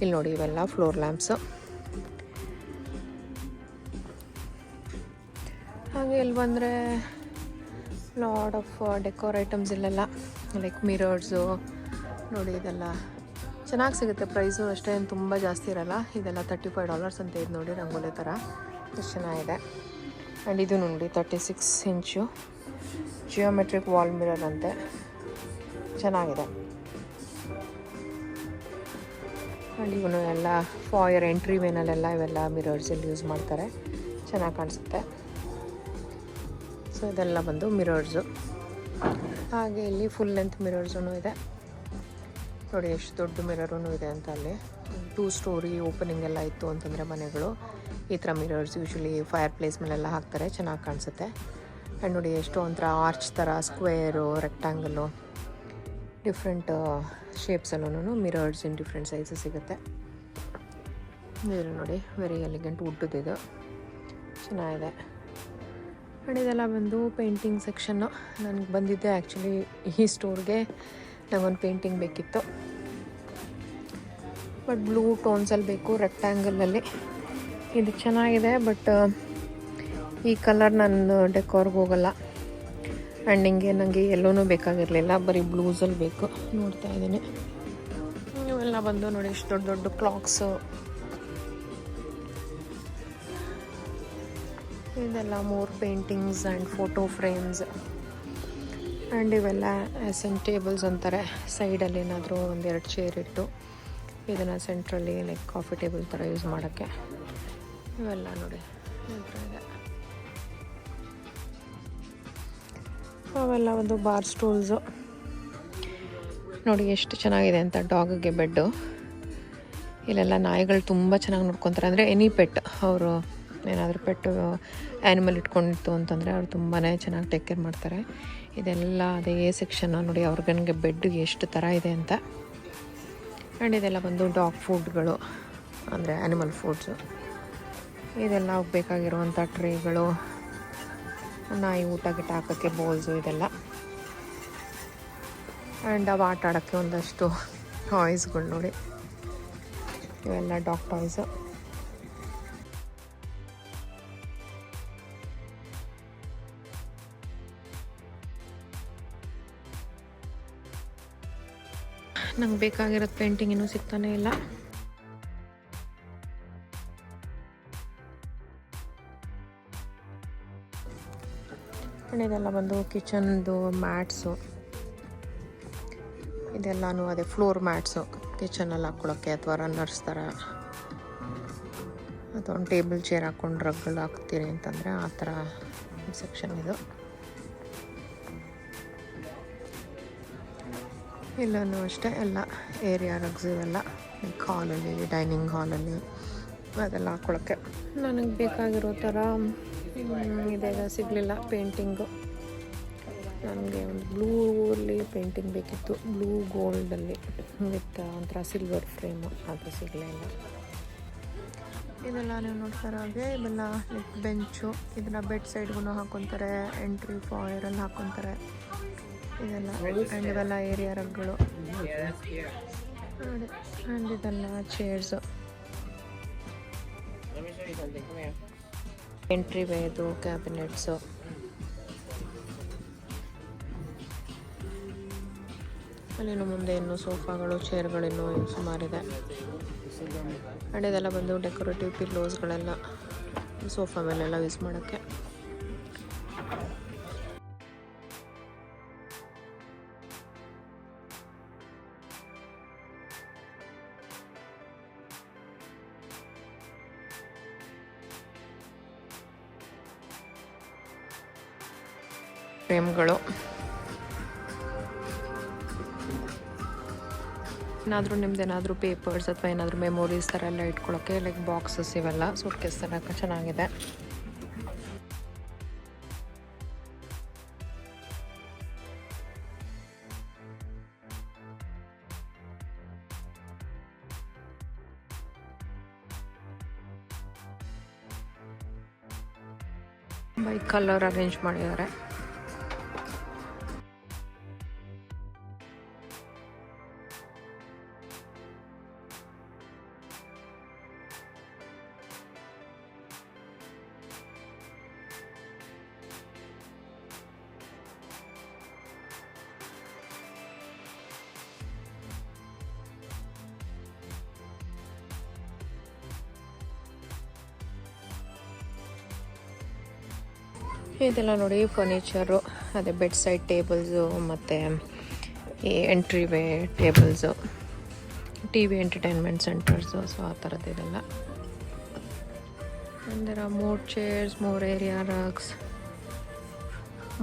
[SPEAKER 1] ಇಲ್ಲಿ ನೋಡಿ ಇವೆಲ್ಲ ಫ್ಲೋರ್ ಲ್ಯಾಂಪ್ಸು. ಹಾಗೆ ಇಲ್ಲಿ ಬಂದರೆ ಲಾಡ್ ಆಫ್ ಡೆಕೋರ್ ಐಟಮ್ಸ್ ಇಲ್ಲೆಲ್ಲ, ಲೈಕ್ ಮಿರರ್ಸು ನೋಡಿ. ಇದೆಲ್ಲ ಚೆನ್ನಾಗಿ ಸಿಗುತ್ತೆ. ಪ್ರೈಸು ಅಷ್ಟೇ ಏನು ತುಂಬ ಜಾಸ್ತಿ ಇರೋಲ್ಲ. ಇದೆಲ್ಲ $35 ಅಂತ ಇದೆ ನೋಡಿ, ರಂಗೋಲಿ ಥರ ಎಷ್ಟು ಚೆನ್ನಾಗಿದೆ. ಆ್ಯಂಡ್ ಇದು ನೋಡಿ 36 ಇಂಚು ಜಿಯೋಮೆಟ್ರಿಕ್ ವಾಲ್ ಮಿರರ್ ಅಂತೆ, ಚೆನ್ನಾಗಿದೆ. ಆ್ಯಂಡ್ ಇವನು ಎಲ್ಲ ಫಾಯರ್ ಎಂಟ್ರಿ ವೇನಲ್ಲೆಲ್ಲ ಇವೆಲ್ಲ ಮಿರರ್ಸ್ ಇಲ್ಲಿ ಯೂಸ್ ಮಾಡ್ತಾರೆ, ಚೆನ್ನಾಗಿ ಕಾಣಿಸುತ್ತೆ. ಸೊ ಇದೆಲ್ಲ ಬಂದು ಮಿರರ್ಸು. ಹಾಗೆ ಇಲ್ಲಿ ಫುಲ್ ಲೆಂತ್ ಮಿರರ್ಸೂ ಇದೆ ನೋಡಿ, ಎಷ್ಟು ದೊಡ್ಡ ಮಿರರೂ ಇದೆ ಅಂತ. ಅಲ್ಲಿ 2 ಸ್ಟೋರಿ ಓಪನಿಂಗ್ ಎಲ್ಲ ಇತ್ತು ಅಂತಂದರೆ ಮನೆಗಳು ಈ ಥರ ಮಿರರ್ಸ್ ಯೂಶ್ವಲಿ ಫೈರ್ ಪ್ಲೇಸ್ ಮೇಲೆಲ್ಲ ಹಾಕ್ತಾರೆ, ಚೆನ್ನಾಗಿ ಕಾಣಿಸುತ್ತೆ. ಆ್ಯಂಡ್ ನೋಡಿ ಎಷ್ಟು ಒಂಥರ ಆರ್ಚ್ ಥರ, ಸ್ಕ್ವೇರು, ರೆಕ್ಟ್ಯಾಂಗಲು, ಡಿಫ್ರೆಂಟ್ ಶೇಪ್ಸಲ್ಲೂ ಮಿರರ್ಸ್ ಇನ್ ಡಿಫ್ರೆಂಟ್ ಸೈಜಸ್ ಸಿಗುತ್ತೆ. ಇದು ನೋಡಿ ವೆರಿ ಎಲಿಗೆಂಟ್ ವುಡ್ಡಿದು, ಚೆನ್ನಾಗಿದೆ. ಆ್ಯಂಡ್ ಇದೆಲ್ಲ ಬಂದು ಪೇಂಟಿಂಗ್ ಸೆಕ್ಷನ್ನು. ನನಗೆ ಬಂದಿದ್ದೆ ಆ್ಯಕ್ಚುಲಿ ಈ ಸ್ಟೋರ್ಗೆ ನನಗೊಂದು ಪೇಂಟಿಂಗ್ ಬೇಕಿತ್ತು, ಬಟ್ ಬ್ಲೂ ಟೋನ್ಸಲ್ಲಿ ಬೇಕು, ರೆಕ್ಟ್ಯಾಂಗಲಲ್ಲಿ. ಇದು ಚೆನ್ನಾಗಿದೆ, ಬಟ್ ಈ ಕಲರ್ ನನ್ನ ಡೆಕೋರ್ಗೆ ಹೋಗಲ್ಲ. ಆ್ಯಂಡ್ ನನಗೆ ಎಲ್ಲೂ ಬೇಕಾಗಿರಲಿಲ್ಲ, ಬರೀ ಬ್ಲೂಸಲ್ಲಿ ಬೇಕು. ನೋಡ್ತಾ ಇದ್ದೀನಿ ಇವೆಲ್ಲ ಬಂದು ನೋಡಿ ಎಷ್ಟು ದೊಡ್ಡ ದೊಡ್ಡ ಕ್ಲಾಕ್ಸು. ಇದೆಲ್ಲ more paintings and photo frames. And ಇವೆಲ್ಲ ಎಸೆಂಟ್ ಟೇಬಲ್ಸ್ ಅಂತಾರೆ. ಸೈಡಲ್ಲಿ ಏನಾದರೂ ಒಂದೆರಡು ಚೇರ್ ಇಟ್ಟು ಇದನ್ನು ಸೆಂಟ್ರಲ್ಲಿ ಲೈಕ್ ಕಾಫಿ ಟೇಬಲ್ ಥರ ಯೂಸ್ ಮಾಡೋಕ್ಕೆ. ಇವೆಲ್ಲ ನೋಡಿ ಈ ಥರ ಇದೆ. ಅವೆಲ್ಲ ಒಂದು ಬಾರ್ ಸ್ಟೂಲ್ಸು. ನೋಡಿ ಎಷ್ಟು ಚೆನ್ನಾಗಿದೆ ಅಂತ. ಡಾಗಿಗೆ ಬೆಡ್ಡು. ಇಲ್ಲೆಲ್ಲ ನಾಯಿಗಳು ತುಂಬ ಚೆನ್ನಾಗಿ ನೋಡ್ಕೊತಾರೆ. ಅಂದರೆ ಎನಿ ಪೆಟ್, ಅವರು ಏನಾದರೂ ಪೆಟ್ಟು ಆ್ಯನಿಮಲ್ ಇಟ್ಕೊಂಡಿತ್ತು ಅಂತಂದರೆ ಅವ್ರು ತುಂಬಾ ಚೆನ್ನಾಗಿ ಟೇಕ್ ಕೇರ್ ಮಾಡ್ತಾರೆ. ಇದೆಲ್ಲ ಅದೇ ಸೆಕ್ಷನ್ನು ನೋಡಿ. ಅವ್ರಿಗೆ ಬೆಡ್ ಎಷ್ಟು ಥರ ಇದೆ ಅಂತ. ಆ್ಯಂಡ್ ಇದೆಲ್ಲ ಬಂದು ಡಾಗ್ ಫುಡ್ಗಳು, ಅಂದರೆ ಆ್ಯನಿಮಲ್ ಫುಡ್ಸು. ಇದೆಲ್ಲ ಬೇಕಾಗಿರುವಂಥ ಟ್ರೇಗಳು, ನಾಯಿ ಊಟ ಗಿಟ ಹಾಕೋಕ್ಕೆ ಬೌಲ್ಸು ಇದೆಲ್ಲ. ಆ್ಯಂಡ್ ಅವು ಆಟ ಆಡೋಕ್ಕೆ ಒಂದಷ್ಟು ಟಾಯ್ಸ್ಗಳು ನೋಡಿ. ಇವೆಲ್ಲ ಡಾಗ್ ಟಾಯ್ಸು. ನಂಗೆ ಬೇಕಾಗಿರೋದು ಪೇಂಟಿಂಗ್ ಇನ್ನೂ ಸಿಗ್ತಾನೆ ಇಲ್ಲ. ಇದೆಲ್ಲ ಬಂದು ಕಿಚನ್ದು ಮ್ಯಾಟ್ಸು. ಇದೆಲ್ಲನೂ ಅದೇ ಫ್ಲೋರ್ ಮ್ಯಾಟ್ಸು, ಕಿಚನಲ್ಲಿ ಹಾಕ್ಕೊಳ್ಳೋಕ್ಕೆ ಅಥವಾ ರನ್ನರ್ಸ್ ಥರ, ಅಥವಾ ಒಂದು ಟೇಬಲ್ ಚೇರ್ ಹಾಕ್ಕೊಂಡು ರಗ್ಗಳು ಹಾಕ್ತೀರಿ ಅಂತಂದರೆ ಆ ಥರ ಸೆಕ್ಷನ್ ಇದು. ಇಲ್ಲೂ ಅಷ್ಟೇ ಎಲ್ಲ ಏರಿಯಾ ರಗ್ಸ್ ಇವೆಲ್ಲ ಹಾಲಲ್ಲಿ, ಡೈನಿಂಗ್ ಹಾಲಲ್ಲಿ ಅದೆಲ್ಲ ಹಾಕ್ಕೊಳ್ಳೋಕ್ಕೆ. ನನಗೆ ಬೇಕಾಗಿರೋ ಥರ ಇದೆಲ್ಲ ಸಿಗಲಿಲ್ಲ ಪೇಂಟಿಂಗು. ನನಗೆ ಒಂದು ಬ್ಲೂಲ್ಲಿ ಪೇಂಟಿಂಗ್ ಬೇಕಿತ್ತು, ಬ್ಲೂ ಗೋಲ್ಡಲ್ಲಿ ವಿತ್ ಒಂಥರ ಸಿಲ್ವರ್ ಫ್ರೇಮು, ಅದು ಸಿಗಲಿಲ್ಲ. ಇದೆಲ್ಲ ನೀವು ನೋಡ್ತಾರ ಹಾಗೆ ಇವೆಲ್ಲ ಬೆಂಚು. ಇದನ್ನು ಬೆಡ್ ಸೈಡ್ಗೂ ಹಾಕ್ಕೊತಾರೆ, ಎಂಟ್ರಿ ಫಾಯರಲ್ಲಿ ಹಾಕ್ಕೊತಾರೆ ಇದೆಲ್ಲ. ಆ್ಯಂಡ್ ಇವೆಲ್ಲ ಏರಿಯಾ ರಗ್ಗಳು. ಆ್ಯಂಡ್ ಇದೆಲ್ಲ ಚೇರ್ಸು. ಎಂಟ್ರಿ ವೇದು ಕ್ಯಾಬಿನೆಟ್ಸು. ಅಲ್ಲಿನ್ನು ಮುಂದೆ ಇನ್ನೂ ಸೋಫಾಗಳು, ಚೇರ್ಗಳು ಇನ್ನೂ ಸುಮಾರಿದೆ. ಆ್ಯಂಡ್ ಇದೆಲ್ಲ ಬಂದು ಡೆಕೋರೇಟಿವ್ ಪಿಲ್ಲೋಸ್ಗಳೆಲ್ಲ ಸೋಫಾ ಮೇಲೆಲ್ಲ ಯೂಸ್ ಮಾಡೋಕ್ಕೆ. ಫ್ರೇಮ್ಗಳು. ಏನಾದರೂ ನಿಮ್ದೇನಾದರೂ ಪೇಪರ್ಸ್ ಅಥವಾ ಏನಾದರೂ ಮೆಮೊರೀಸ್ ಥರ ಎಲ್ಲ ಇಟ್ಕೊಳ್ಳೋಕ್ಕೆ ಲೈಕ್ ಬಾಕ್ಸಸ್ ಇವೆಲ್ಲ ಸೂಟ್ಕೇಸ್ ಥರ ಚೆನ್ನಾಗಿದೆ. ಬೈ ಕಲರ್ ಅರೇಂಜ್ ಮಾಡಿದ್ದಾರೆ. ಇದೆಲ್ಲ ನೋಡಿ ಫರ್ನಿಚರು, ಅದೇ ಬೆಡ್ ಸೈಡ್ ಟೇಬಲ್ಸು ಮತ್ತು ಈ entry way tables, T V entertainment centres, so ಆ ಥರದ್ದು ಇದೆಲ್ಲ. ಅಂದರೆ more chairs, more area rugs,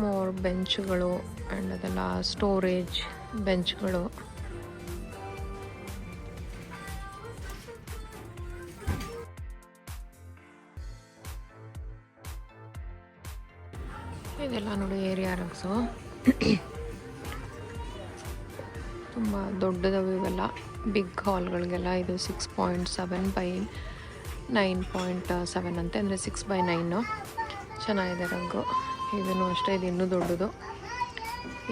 [SPEAKER 1] more ಬೆಂಚ್ಗಳು, ಆ್ಯಂಡ್ ಅದೆಲ್ಲ ಸ್ಟೋರೇಜ್ ಬೆಂಚ್ಗಳು. ಇದೆಲ್ಲ ನೋಡಿ ಏರಿಯಾ ರಗ್ಸು. ತುಂಬ ದೊಡ್ಡದವು ಇವೆಲ್ಲ. ಬಿಗ್ ಹಾಲ್ಗಳಿಗೆಲ್ಲ ಇದು 6.7 by 9.7 ಅಂತೆ, ಅಂದರೆ 6x9. ಚೆನ್ನಾಗಿದೆ ರಗ್ಗು. ಇದನ್ನು ಅಷ್ಟೇ, ಇದು ಇನ್ನೂ ದೊಡ್ಡದು.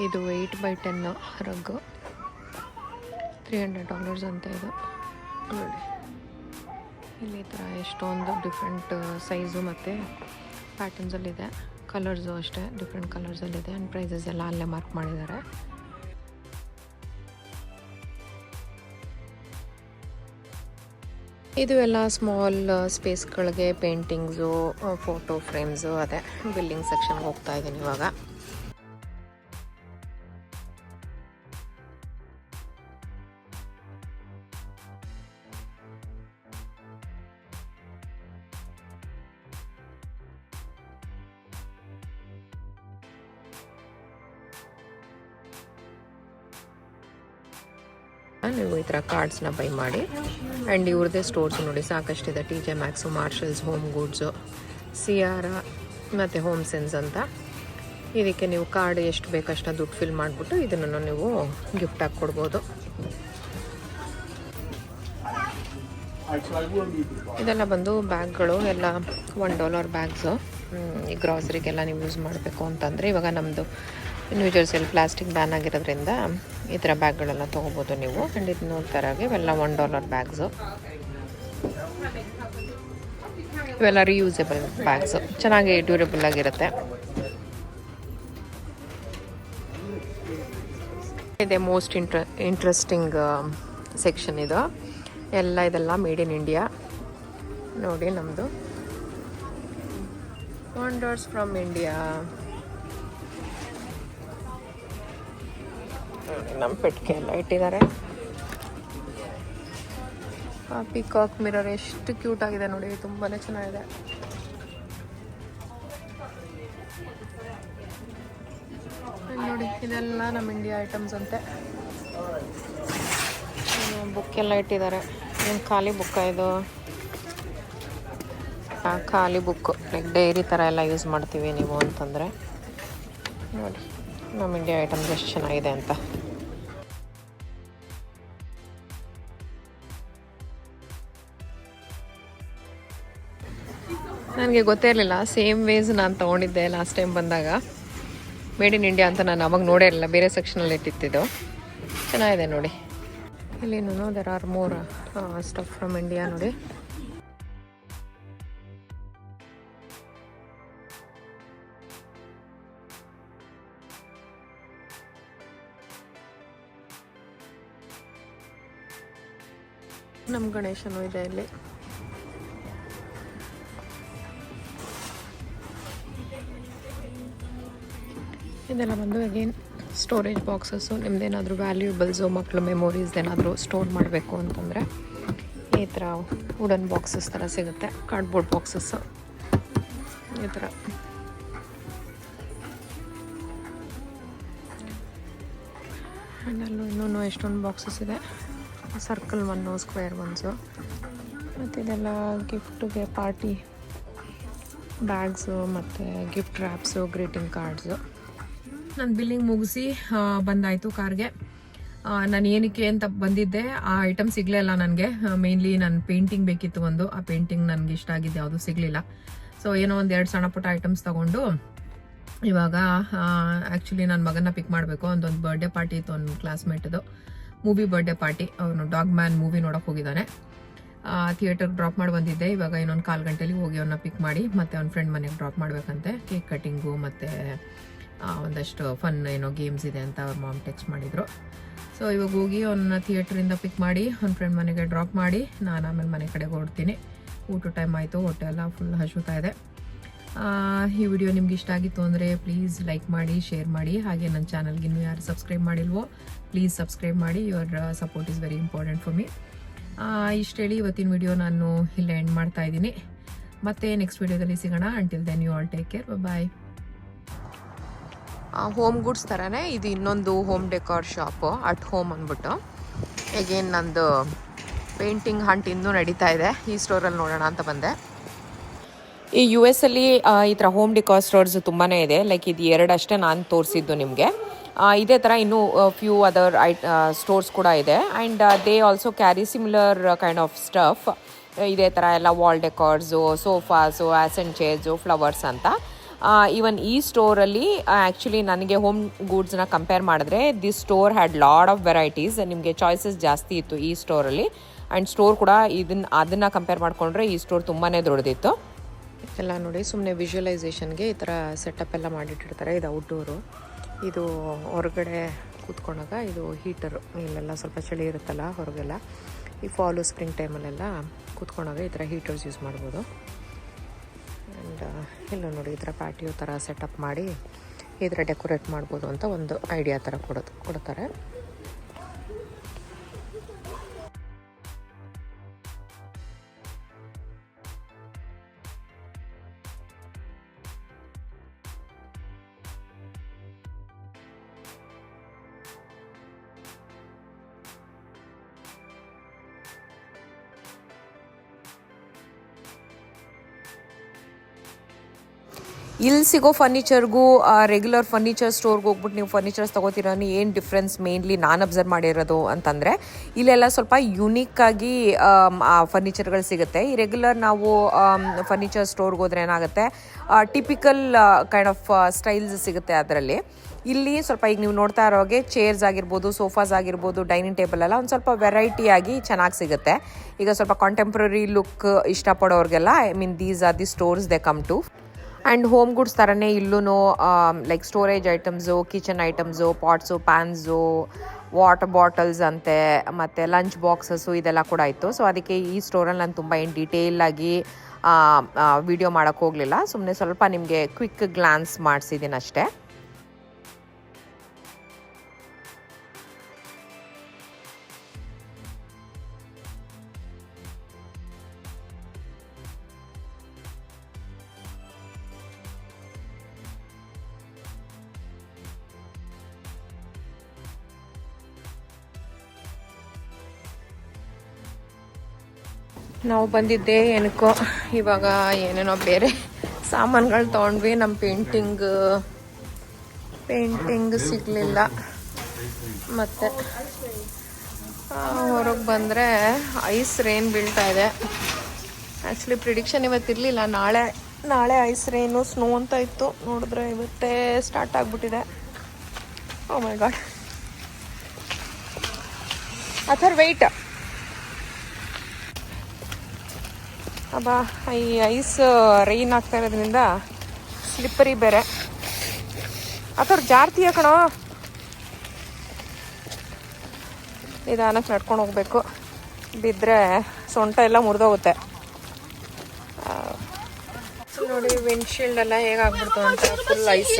[SPEAKER 1] ಇದು 8x10 ರಗ್ಗು, $300 ಅಂತ ಇದು. ನೋಡಿ ಇಲ್ಲಿ ಈ ಥರ ಎಷ್ಟೊಂದು ಡಿಫ್ರೆಂಟ್ ಸೈಜು ಮತ್ತು ಪ್ಯಾಟರ್ನ್ಸಲ್ಲಿದೆ. ಕಲರ್ಸು ಅಷ್ಟೇ ಡಿಫ್ರೆಂಟ್ ಕಲರ್ಸಲ್ಲಿದೆ ಆ್ಯಂಡ್ ಪ್ರೈಸಸ್ ಎಲ್ಲ ಅಲ್ಲೇ ಮಾರ್ಕ್ ಮಾಡಿದ್ದಾರೆ. ಇದು ಎಲ್ಲ ಸ್ಮಾಲ್ ಸ್ಪೇಸ್ಗಳಿಗೆ ಪೇಂಟಿಂಗ್ಸು, ಫೋಟೋ ಫ್ರೇಮ್ಸು, ಅದೇ ಬಿಲ್ಲಿಂಗ್ ಸೆಕ್ಷನ್ಗೆ ಹೋಗ್ತಾ ಇದ್ದೀನಿ ಇವಾಗ. ನೀವು ಈ ಥರ ಕಾರ್ಡ್ಸ್ನ ಬೈ ಮಾಡಿ. ಆ್ಯಂಡ್ ಇವ್ರದ್ದೇ ಸ್ಟೋರ್ಸ್ ನೋಡಿ ಸಾಕಷ್ಟಿದೆ. TJ Maxx, Marshalls, home goods, Sierra ಮತ್ತು ಹೋಮ್ ಸೆನ್ಸ್ ಅಂತ. ಇದಕ್ಕೆ ನೀವು ಕಾರ್ಡ್ ಎಷ್ಟು ಬೇಕಷ್ಟು ದುಡ್ಡು ಫಿಲ್ ಮಾಡಿಬಿಟ್ಟು ಇದನ್ನು ನೀವು ಗಿಫ್ಟಾಗಿ ಕೊಡ್ಬೋದು. ಇದೆಲ್ಲ ಬಂದು ಬ್ಯಾಗ್ಗಳು ಎಲ್ಲ $1 ಬ್ಯಾಗ್ಸು. ಈ ಗ್ರಾಸರಿಗೆಲ್ಲ ನೀವು ಯೂಸ್ ಮಾಡಬೇಕು ಅಂತಂದರೆ ಇವಾಗ ನಮ್ಮದು ನ್ಯೂಜರ್ಸಿಯಲ್ಲಿ ಪ್ಲಾಸ್ಟಿಕ್ ಬ್ಯಾನ್ ಆಗಿರೋದ್ರಿಂದ ಈ ಥರ ಬ್ಯಾಗ್ಗಳೆಲ್ಲ ತೊಗೋಬೋದು ನೀವು. ಆ್ಯಂಡ್ ಇದು ನೋಡ್ತಾರಾಗೆ ಇವೆಲ್ಲ $1 ಬ್ಯಾಗ್ಸು. ಇವೆಲ್ಲ ರಿಯೂಸಬಲ್ ಬ್ಯಾಗ್ಸು, ಚೆನ್ನಾಗಿ ಡ್ಯೂರಬಲ್ ಆಗಿರುತ್ತೆ. ಇದೆ ಮೋಸ್ಟ್ ಇಂಟ್ರೆಸ್ಟಿಂಗ್ ಸೆಕ್ಷನ್ ಇದು. ಇದೆಲ್ಲ ಮೇಡ್ ಇನ್ ಇಂಡಿಯಾ ನೋಡಿ. ನಮ್ಮದು ವಂಡರ್ಸ್ ಫ್ರಮ್ ಇಂಡಿಯಾ. ನಮ್ಮ ಪೆಟ್ಟಿಗೆ ಎಲ್ಲ ಇಟ್ಟಿದ್ದಾರೆ. ಪಿಕಾಕ್ ಮಿರರ್ ಎಷ್ಟು ಕ್ಯೂಟ್ ಆಗಿದೆ ನೋಡಿ, ತುಂಬಾ ಚೆನ್ನಾಗಿದೆ. ನೋಡಿ ಇದೆಲ್ಲ ನಮ್ಮ ಇಂಡಿಯಾ ಐಟಮ್ಸ್ ಅಂತೆ. ಬುಕ್ ಎಲ್ಲ ಇಟ್ಟಿದ್ದಾರೆ. ಏನು ಖಾಲಿ ಬುಕ್ಕ ಇದು? ಖಾಲಿ ಬುಕ್, ಲೈಕ್ ಡೈರಿ ಥರ ಎಲ್ಲ ಯೂಸ್ ಮಾಡ್ತೀವಿ ನೀವು ಅಂತಂದರೆ. ನೋಡಿ ನಮ್ಮ ಇಂಡಿಯಾ ಐಟಮ್ಸ್ ಎಷ್ಟು ಚೆನ್ನಾಗಿದೆ ಅಂತ. ನನಗೆ ಗೊತ್ತೇ ಇರಲಿಲ್ಲ, ಸೇಮ್ ವೇಸ್ ನಾನು ತೊಗೊಂಡಿದ್ದೆ ಲಾಸ್ಟ್ ಟೈಮ್ ಬಂದಾಗ. ಮೇಡ್ ಇನ್ ಇಂಡಿಯಾ ಅಂತ ನಾನು ಅವಾಗ ನೋಡೇ ಇರಲಿಲ್ಲ, ಬೇರೆ ಸೆಕ್ಷನಲ್ಲಿ ಇಟ್ಟಿದ್ದು. ಚೆನ್ನಾಗಿದೆ ನೋಡಿ. ಇಲ್ಲಿನೂ there are more stuff from India ನೋಡಿ. ನಮ್ಮ ಗಣೇಶನೂ ಇದೆ ಇಲ್ಲಿ. ಇದೆಲ್ಲ ಬಂದು ಅಗೇನ್ ಸ್ಟೋರೇಜ್ ಬಾಕ್ಸಸ್ಸು. ನಿಮ್ದೇನಾದರೂ ವ್ಯಾಲ್ಯೂಬಲ್ಸು, ಮಕ್ಕಳು ಮೆಮೊರೀಸ್ ಏನಾದರೂ ಸ್ಟೋರ್ ಮಾಡಬೇಕು ಅಂತಂದರೆ ಈ ಥರ ವುಡನ್ ಬಾಕ್ಸಸ್ ಥರ ಸಿಗುತ್ತೆ. ಕಾರ್ಡ್ಬೋರ್ಡ್ ಬಾಕ್ಸಸ್ಸು ಈ ಥರ. ಅಲ್ಲೂ ಇನ್ನೂ ಎಷ್ಟೊಂದು ಬಾಕ್ಸಸ್ ಇದೆ. Circle one, square once. ಮತ್ತು ಇದೆಲ್ಲ ಗಿಫ್ಟ್ಗೆ ಪಾರ್ಟಿ ಬ್ಯಾಗ್ಸು ಮತ್ತು ಗಿಫ್ಟ್ ರ್ಯಾಪ್ಸು, ಗ್ರೀಟಿಂಗ್ ಕಾರ್ಡ್ಸು. ನಾನು ಬಿಲ್ಲಿಂಗ್ ಮುಗಿಸಿ ಬಂದಾಯಿತು ಕಾರ್ಗೆ. ನಾನು ಏನಕ್ಕೆ ಅಂತ ಬಂದಿದ್ದೆ, ಆ ಐಟಮ್ ಸಿಗಲೇ ಇಲ್ಲ ನನಗೆ. ಮೇನ್ಲಿ ನನ್ನ ಪೇಂಟಿಂಗ್ ಬೇಕಿತ್ತು ಒಂದು. ಆ ಪೇಂಟಿಂಗ್ ನನಗೆ ಇಷ್ಟ ಆಗಿದ್ದು ಯಾವುದೂ ಸಿಗಲಿಲ್ಲ. ಸೊ ಏನೋ ಒಂದು 2 ಸಣ್ಣ ಪುಟ್ಟ ಐಟಮ್ಸ್ ತೊಗೊಂಡು ಇವಾಗ ಆ್ಯಕ್ಚುಲಿ ನನ್ನ ಮಗನ ಪಿಕ್ ಮಾಡಬೇಕು. ಒಂದೊಂದು ಬರ್ಡೇ ಪಾರ್ಟಿ ಇತ್ತು, ಒಂದು ಕ್ಲಾಸ್ಮೇಟ್ದು ಮೂವಿ ಬರ್ಡೇ ಪಾರ್ಟಿ. ಅವನು ಡಾಗ್ ಮ್ಯಾನ್ ಮೂವಿ ನೋಡೋಕೆ ಹೋಗಿದ್ದಾನೆ. ಥಿಯೇಟರ್ಗೆ ಡ್ರಾಪ್ ಮಾಡಿ ಬಂದಿದ್ದೆ. ಇವಾಗ ಇನ್ನೊಂದು 1/4 ಗಂಟೆಲಿ ಹೋಗಿ ಅವನ್ನ ಪಿಕ್ ಮಾಡಿ ಮತ್ತೆ ಅವ್ನ ಫ್ರೆಂಡ್ ಮನೆಗೆ ಡ್ರಾಪ್ ಮಾಡಬೇಕಂತೆ. ಕೇಕ್ ಕಟ್ಟಿಂಗು ಮತ್ತು ಒಂದಷ್ಟು ಫನ್ ಏನೋ ಗೇಮ್ಸ್ ಇದೆ ಅಂತ ಅವ್ರ ಮಾಮ್ ಟೆಕ್ಸ್ಟ್ ಮಾಡಿದರು. ಸೊ ಇವಾಗ ಹೋಗಿ ಅವನ್ನ ಥಿಯೇಟ್ರಿಂದ ಪಿಕ್ ಮಾಡಿ ಅವ್ನ ಫ್ರೆಂಡ್ ಮನೆಗೆ ಡ್ರಾಪ್ ಮಾಡಿ ನಾನು ಆಮೇಲೆ ಮನೆ ಕಡೆಗೆ ಹೊರಡ್ತೀನಿ. ಊಟ ಟೈಮ್ ಆಯಿತು, ಹೊಟ್ಟೆ ಎಲ್ಲ ಫುಲ್ ಹಸುತ್ತಾ ಇದೆ. ಈ ವಿಡಿಯೋ ನಿಮ್ಗೆ ಇಷ್ಟ ಆಗಿತ್ತು ಅಂದರೆ ಪ್ಲೀಸ್ ಲೈಕ್ ಮಾಡಿ, ಶೇರ್ ಮಾಡಿ. ಹಾಗೆ ನನ್ನ ಚಾನಲ್ಗೆ ಇನ್ನೂ ಯಾರು ಸಬ್ಸ್ಕ್ರೈಬ್ ಮಾಡಿಲ್ವೋ ಪ್ಲೀಸ್ ಸಬ್ಸ್ಕ್ರೈಬ್ ಮಾಡಿ. Your support is very important for me. ಇಷ್ಟು ಹೇಳಿ ಇವತ್ತಿನ ವಿಡಿಯೋ ನಾನು ಇಲ್ಲೇ ಎಂಡ್ ಮಾಡ್ತಾ ಇದ್ದೀನಿ. ಮತ್ತೆ ನೆಕ್ಸ್ಟ್ ವಿಡಿಯೋದಲ್ಲಿ ಸಿಗೋಣ. Until then you all take care, bye. Home goods ಥರನೇ ಇದು ಇನ್ನೊಂದು home decor shop, at home ಅಂದ್ಬಿಟ್ಟು. ಅಗೇನ್ ನಂದು ಪೇಂಟಿಂಗ್ ಹಂಟ್ ಇನ್ನೂ ನಡೀತಾ ಇದೆ. ಈ ಸ್ಟೋರಲ್ಲಿ ನೋಡೋಣ ಅಂತ ಬಂದೆ. ಈ US ಅಲ್ಲಿ ಈ ಥರ ಹೋಮ್ ಡೆಕೋರ್ ಸ್ಟೋರ್ಸ್ ತುಂಬಾ ಇದೆ. ಲೈಕ್ ಇದು 2 ಅಷ್ಟೇ ನಾನು ತೋರಿಸಿದ್ದು ನಿಮಗೆ. ಇದೇ ಥರ ಇನ್ನೂ ಫ್ಯೂ ಅದರ್ ಸ್ಟೋರ್ಸ್ ಕೂಡ ಇದೆ. And they also carry similar kind of stuff. ಇದೇ ಥರ ಎಲ್ಲ ವಾಲ್ ಡೆಕೋರ್ಸು, ಸೋಫಾಸು, ಆ್ಯಸೆಂಟ್ ಚೇರ್ಸು, ಫ್ಲವರ್ಸ್ ಅಂತ. ಈವನ್ ಈ ಸ್ಟೋರಲ್ಲಿ ಆ್ಯಕ್ಚುಲಿ ನನಗೆ ಹೋಮ್ ಗೂಡ್ಸ್ನ ಕಂಪೇರ್ ಮಾಡಿದ್ರೆ this store had lot of varieties. ನಿಮಗೆ ಚಾಯ್ಸಸ್ ಜಾಸ್ತಿ ಇತ್ತು ಈ ಸ್ಟೋರಲ್ಲಿ. ಆ್ಯಂಡ್ ಸ್ಟೋರ್ ಕೂಡ ಅದನ್ನು ಕಂಪೇರ್ ಮಾಡಿಕೊಂಡ್ರೆ ಈ ಸ್ಟೋರ್ ತುಂಬಾ ದೊಡ್ಡದಿತ್ತು. ಎಲ್ಲ ನೋಡಿ ಸುಮ್ಮನೆ ವಿಜುವಲೈಸೇಷನ್ಗೆ ಈ ಥರ ಸೆಟಪ್ ಎಲ್ಲ ಮಾಡಿಟ್ಟಿರ್ತಾರೆ. ಇದು ಔಟ್ಡೋರು, ಇದು ಹೊರಗಡೆ ಕೂತ್ಕೊಂಡಾಗ ಇದು ಹೀಟರು. ಇಲ್ಲೆಲ್ಲ ಸ್ವಲ್ಪ ಚಳಿ ಇರುತ್ತಲ್ಲ ಹೊರಗೆಲ್ಲ, ಈ ಫಾಲು ಸ್ಪ್ರಿಂಗ್ ಟೈಮಲ್ಲೆಲ್ಲ ಕೂತ್ಕೊಂಡಾಗ ಈ ಥರ ಹೀಟರ್ಸ್ ಯೂಸ್ ಮಾಡ್ಬೋದು. ಆ್ಯಂಡ್ ಇಲ್ಲ ನೋಡಿ ಈ ಥರ ಪ್ಯಾಟಿಯೋ ಥರ ಸೆಟಪ್ ಮಾಡಿ ಈ ಥರ ಡೆಕೋರೇಟ್ ಮಾಡ್ಬೋದು ಅಂತ ಒಂದು ಐಡಿಯಾ ಥರ ಕೊಡ್ತಾರೆ. ಇಲ್ಲಿ ಸಿಗೋ ಫರ್ನಿಚರ್ಗೂ ರೆಗ್ಯುಲರ್ ಫರ್ನಿಚರ್ ಸ್ಟೋರ್ಗೆ ಹೋಗ್ಬಿಟ್ಟು ನೀವು ಫರ್ನಿಚರ್ಸ್ ತೊಗೋತೀರೋ ಏನು ಡಿಫ್ರೆನ್ಸ್ ಮೇನ್ಲಿ ನಾನು ಅಬ್ಸರ್ವ್ ಮಾಡಿರೋದು ಅಂತಂದರೆ, ಇಲ್ಲೆಲ್ಲ ಸ್ವಲ್ಪ ಯುನೀಕಾಗಿ ಫರ್ನಿಚರ್ಗಳು ಸಿಗುತ್ತೆ. ಈ ರೆಗ್ಯುಲರ್ ನಾವು ಫರ್ನಿಚರ್ ಸ್ಟೋರ್ಗೆ ಹೋದ್ರೆ ಏನಾಗುತ್ತೆ, ಟಿಪಿಕಲ್ ಕೈಂಡ್ ಆಫ್ ಸ್ಟೈಲ್ಸ್ ಸಿಗುತ್ತೆ ಅದರಲ್ಲಿ. ಇಲ್ಲಿ ಸ್ವಲ್ಪ ಈಗ ನೀವು ನೋಡ್ತಾ ಇರೋಗೆ ಚೇರ್ಸ್ ಆಗಿರ್ಬೋದು, ಸೋಫಾಸ್ ಆಗಿರ್ಬೋದು, ಡೈನಿಂಗ್ ಟೇಬಲ್ ಎಲ್ಲ ಒಂದು ಸ್ವಲ್ಪ ವೆರೈಟಿಯಾಗಿ ಚೆನ್ನಾಗಿ ಸಿಗುತ್ತೆ. ಈಗ ಸ್ವಲ್ಪ ಕಾಂಟೆಂಪ್ರರಿ ಲುಕ್ ಇಷ್ಟಪಡೋರಿಗೆಲ್ಲ these are the stores they come to. And home goods ಥರನೇ ಇಲ್ಲೂ like storage items, kitchen items, pots, pans, water bottles ಅಂತೆ, ಮತ್ತು ಲಂಚ್ ಬಾಕ್ಸಸ್ಸು ಇದೆಲ್ಲ ಕೂಡ ಇತ್ತು. ಸೊ ಅದಕ್ಕೆ ಈ ಸ್ಟೋರಲ್ಲಿ ನಾನು ತುಂಬ ಏನು ಡೀಟೇಲಾಗಿ ವಿಡಿಯೋ ಮಾಡೋಕ್ಕೆ ಹೋಗಲಿಲ್ಲ. ಸುಮ್ಮನೆ ಸ್ವಲ್ಪ ನಿಮಗೆ ಕ್ವಿಕ್ ಗ್ಲಾನ್ಸ್ ಮಾಡಿಸಿದ್ದೀನಿ ಅಷ್ಟೇ. ನಾವು ಬಂದಿದ್ದೆ ಏನಕ್ಕೋ, ಇವಾಗ ಏನೇನೋ ಬೇರೆ ಸಾಮಾನುಗಳು ತೊಗೊಂಡ್ವಿ. ನಮ್ಮ ಪೇಂಟಿಂಗ್ ಸಿಗಲಿಲ್ಲ. ಮತ್ತು ಹೊರಗೆ ಬಂದರೆ ಐಸ್ ರೇನ್ ಬೀಳ್ತಾ ಇದೆ. ಆ್ಯಕ್ಚುಲಿ ಪ್ರಿಡಿಕ್ಷನ್ ಇವತ್ತಿರಲಿಲ್ಲ, ನಾಳೆ ಐಸ್ ರೇನು ಸ್ನೋ ಅಂತ ಇತ್ತು. ನೋಡಿದ್ರೆ ಇವತ್ತೇ ಸ್ಟಾರ್ಟ್ ಆಗಿಬಿಟ್ಟಿದೆ. ಓ ಮೈ ಗಾಡ್. ಅಥರ್ ವೆಯ್ಟ್ ಅಬ್ಬಾ, ಈ ಐಸ್ ರೈನ್ ಆಗ್ತಾ ಇರೋದ್ರಿಂದ ಸ್ಲಿಪ್ಪರಿ ಬೇರೆ. ಅಥವ್ರು ಜಾರ್ತೀಯ ಕಣೋ, ನಿಧಾನಕ್ಕೆ ನಡ್ಕೊಂಡು ಹೋಗ್ಬೇಕು, ಬಿದ್ದರೆ ಸೊಂಟ ಎಲ್ಲ ಮುರಿದೋಗುತ್ತೆ. ನೋಡಿ ವಿಂಡ್ಶೀಲ್ಡ್ ಎಲ್ಲ ಹೇಗಾಗ್ಬಿಡ್ತು ಅಂತ, ಫುಲ್ ಐಸ್.